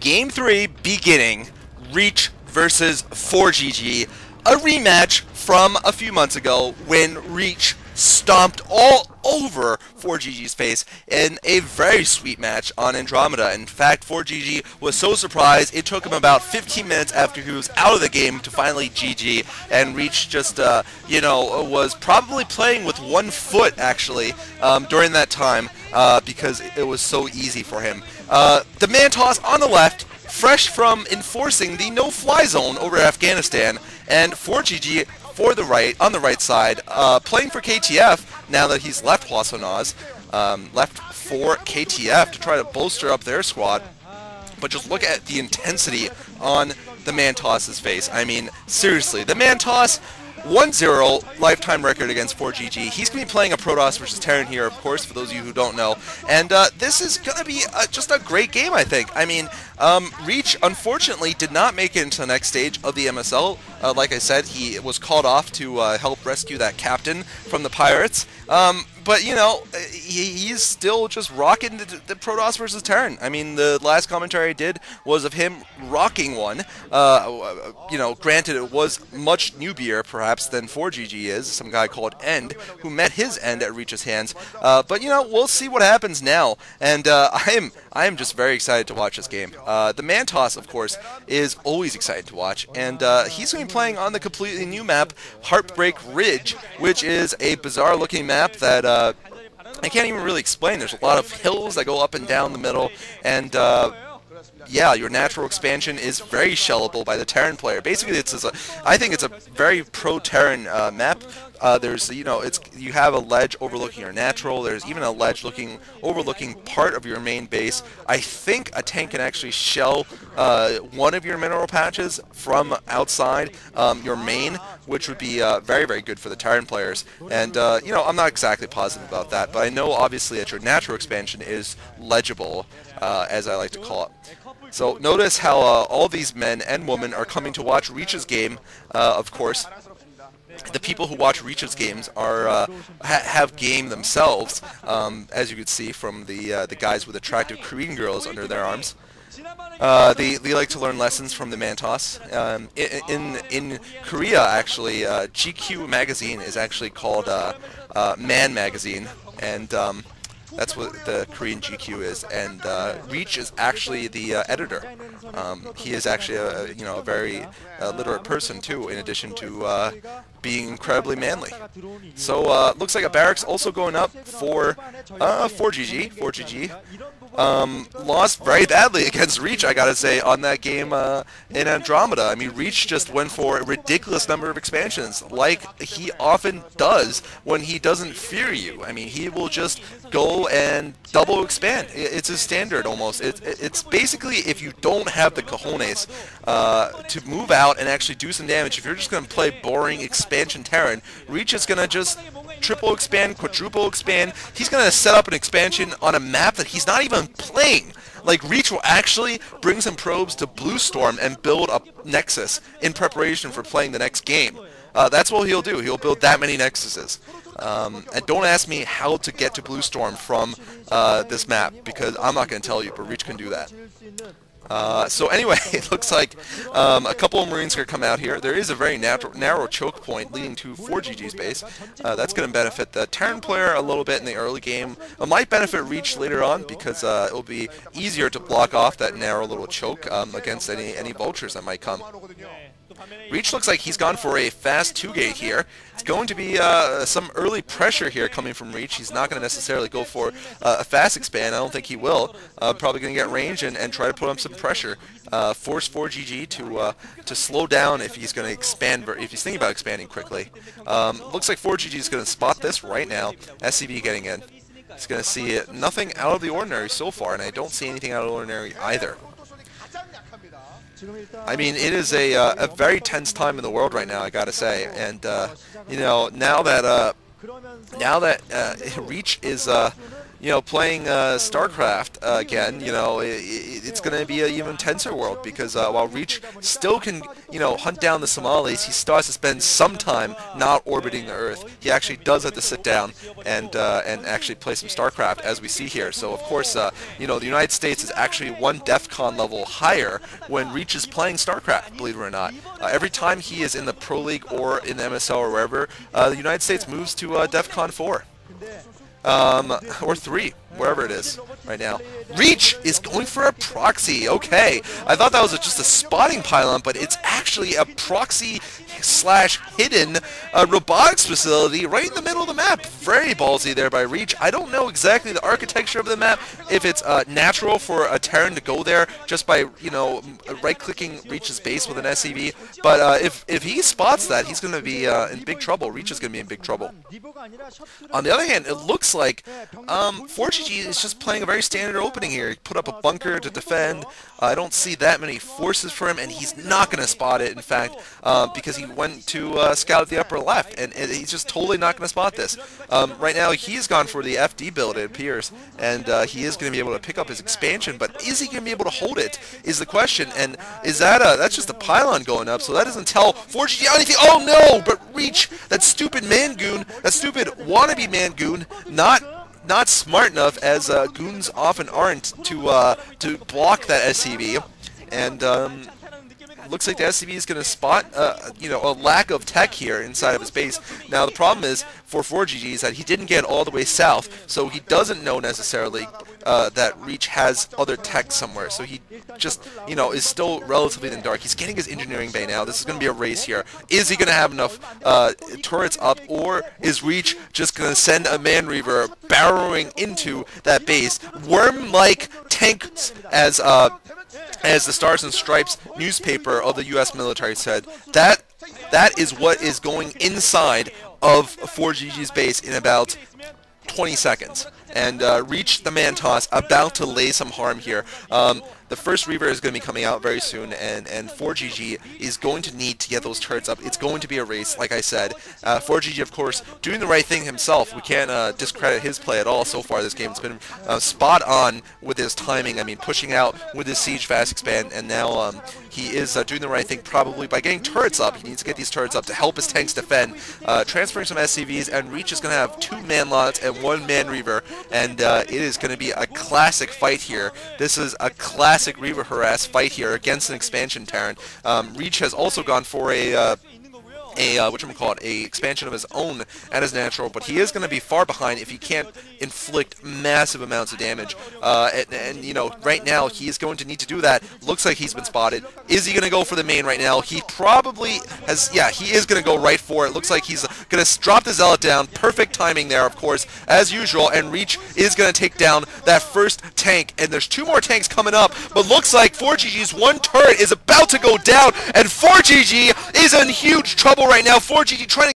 Game 3 beginning, Reach versus ForGG, a rematch from a few months ago when Reach stomped all over ForGG's face in a very sweet match on Andromeda. In fact, ForGG was so surprised it took him about 15 minutes after he was out of the game to finally GG, and Reach just, was probably playing with one foot, actually, during that time, because it was so easy for him. The Mantos on the left, fresh from enforcing the no-fly zone over Afghanistan, and ForGG on the right side, playing for KTF now that he's left Hwasonaz, left for KTF to try to bolster up their squad. But just look at the intensity on the Mantos' face. I mean, seriously, the Mantos, 1-0 lifetime record against ForGG. He's going to be playing a Protoss versus Terran here, of course, for those of you who don't know. And this is going to be just a great game, I think. I mean, Reach, unfortunately, did not make it into the next stage of the MSL. Like I said, he was called off to help rescue that captain from the Pirates. But, you know, he's still just rocking the Protoss versus Terran. I mean, the last commentary I did was of him rocking one. Granted, it was much newbier, perhaps, than ForGG is. Some guy called End, who met his end at Reach's hands. But, you know, we'll see what happens now. And I am just very excited to watch this game. The Mantos, of course, is always exciting to watch. And he's going to be playing on the completely new map, Heartbreak Ridge, which is a bizarre-looking map that I can't even really explain. There's a lot of hills that go up and down the middle, and yeah, your natural expansion is very shellable by the Terran player. Basically, I think it's a very pro-Terran map. You have a ledge overlooking your natural. There's even a ledge overlooking part of your main base. I think a tank can actually shell one of your mineral patches from outside your main, which would be very, very good for the Terran players. And I'm not exactly positive about that, but I know obviously that your natural expansion is legible, as I like to call it. So notice how all these men and women are coming to watch Reach's game, of course. The people who watch Reach's games are have game themselves, as you can see from the guys with attractive Korean girls under their arms. They like to learn lessons from the Mantos. In Korea, actually, GQ magazine is actually called Man Magazine, and that's what the Korean GQ is, and Reach is actually the editor. He is actually a very literate person too, in addition to being incredibly manly. So looks like a barracks also going up for ForGG. ForGG lost very badly against Reach, I gotta say, on that game in Andromeda. I mean, Reach just went for a ridiculous number of expansions, like he often does when he doesn't fear you. I mean, he will just go and double expand. It's a standard almost. It's basically, if you don't have the cojones to move out and actually do some damage, if you're just going to play boring expansion Terran, Reach is going to just triple expand, quadruple expand. He's going to set up an expansion on a map that he's not even playing. Like, Reach will actually bring some probes to Blue Storm and build a Nexus in preparation for playing the next game. That's what he'll do. He'll build that many Nexuses. And don't ask me how to get to Blue Storm from this map, because I'm not going to tell you, but Reach can do that. So anyway, it looks like a couple of Marines are going to come out here. There is a very narrow choke point leading to ForGG's base. That's going to benefit the Terran player a little bit in the early game. It might benefit Reach later on, because it will be easier to block off that narrow little choke against any vultures that might come. Reach looks like he's gone for a fast 2-gate here. It's going to be some early pressure here coming from Reach. He's not going to necessarily go for a fast expand. I don't think he will. Probably going to get range and try to put on some pressure. Force ForGG to slow down if he's going to expand, if he's thinking about expanding quickly. Looks like ForGG is going to spot this right now. SCV getting in. He's going to see nothing out of the ordinary so far, and I don't see anything out of the ordinary either. I mean, it is a very tense time in the world right now, I gotta say, and now that Reach is playing StarCraft again, it's going to be an even tenser world because while Reach still can, hunt down the Somalis, he still has to spend some time not orbiting the Earth. He actually does have to sit down and actually play some StarCraft, as we see here. So of course, the United States is actually one DEF CON level higher when Reach is playing StarCraft, believe it or not. Every time he is in the Pro League or in the MSL or wherever, the United States moves to DEF CON 4. Or 3, wherever it is right now. Reach is going for a proxy. Okay, I thought that was just a spotting pylon, but it's actually a proxy slash hidden robotics facility right in the middle of the map. Very ballsy there by Reach. I don't know exactly the architecture of the map, if it's natural for a Terran to go there just by, right-clicking Reach's base with an SCV, but if he spots that, he's going to be in big trouble. Reach is going to be in big trouble. On the other hand, it looks like ForGG is just playing a very standard opening here. He put up a bunker to defend. I don't see that many forces for him, and he's not going to spot it, in fact, because he went to scout the upper left, and he's just totally not going to spot this. Right now, he's gone for the FD build, it appears, and he is going to be able to pick up his expansion, but is he going to be able to hold it, is the question, and is that that's just a pylon going up, so that doesn't tell ForGG anything. Oh no, but Reach, that stupid Mangoon, that stupid wannabe Mangoon, not smart enough, as goons often aren't, to block that SCV, and looks like the SCV is going to spot a lack of tech here inside of his base. Now the problem is for ForGG is that he didn't get all the way south, so he doesn't know necessarily that Reach has other tech somewhere. So he just is still relatively in the dark. He's getting his engineering bay now. This is going to be a race here. Is he going to have enough turrets up, or is Reach just going to send a Man Reaver barreling into that base? Worm-like tanks, as the Stars and Stripes newspaper of the U.S. military said. That is what is going inside of ForGG's base in about 20 seconds. And Reach the Mantos about to lay some harm here. The first Reaver is going to be coming out very soon, and ForGG is going to need to get those turrets up. It's going to be a race, like I said. ForGG, of course, doing the right thing himself. We can't discredit his play at all so far this game. It's been spot on with his timing. I mean, pushing out with his Siege Fast Expand, and now he is doing the right thing probably by getting turrets up. He needs to get these turrets up to help his tanks defend. Transferring some SCVs, and Reach is going to have 2 Man-Lots and 1 Man Reaver, and it is going to be a classic fight here. This is a classic Reaver harass fight here against an expansion Terran. Reach has also gone for a expansion of his own at his natural, but he is going to be far behind if he can't inflict massive amounts of damage. Right now he is going to need to do that. Looks like he's been spotted. Is he going to go for the main right now? He probably has. Yeah, he is going to go right for it. Looks like he's going to drop the Zealot down. Perfect timing there, of course, as usual. And Reach is going to take down that first tank. And there's 2 more tanks coming up. But looks like ForGG's 1 turret is about to go down, and ForGG is in huge trouble right now. ForGG trying to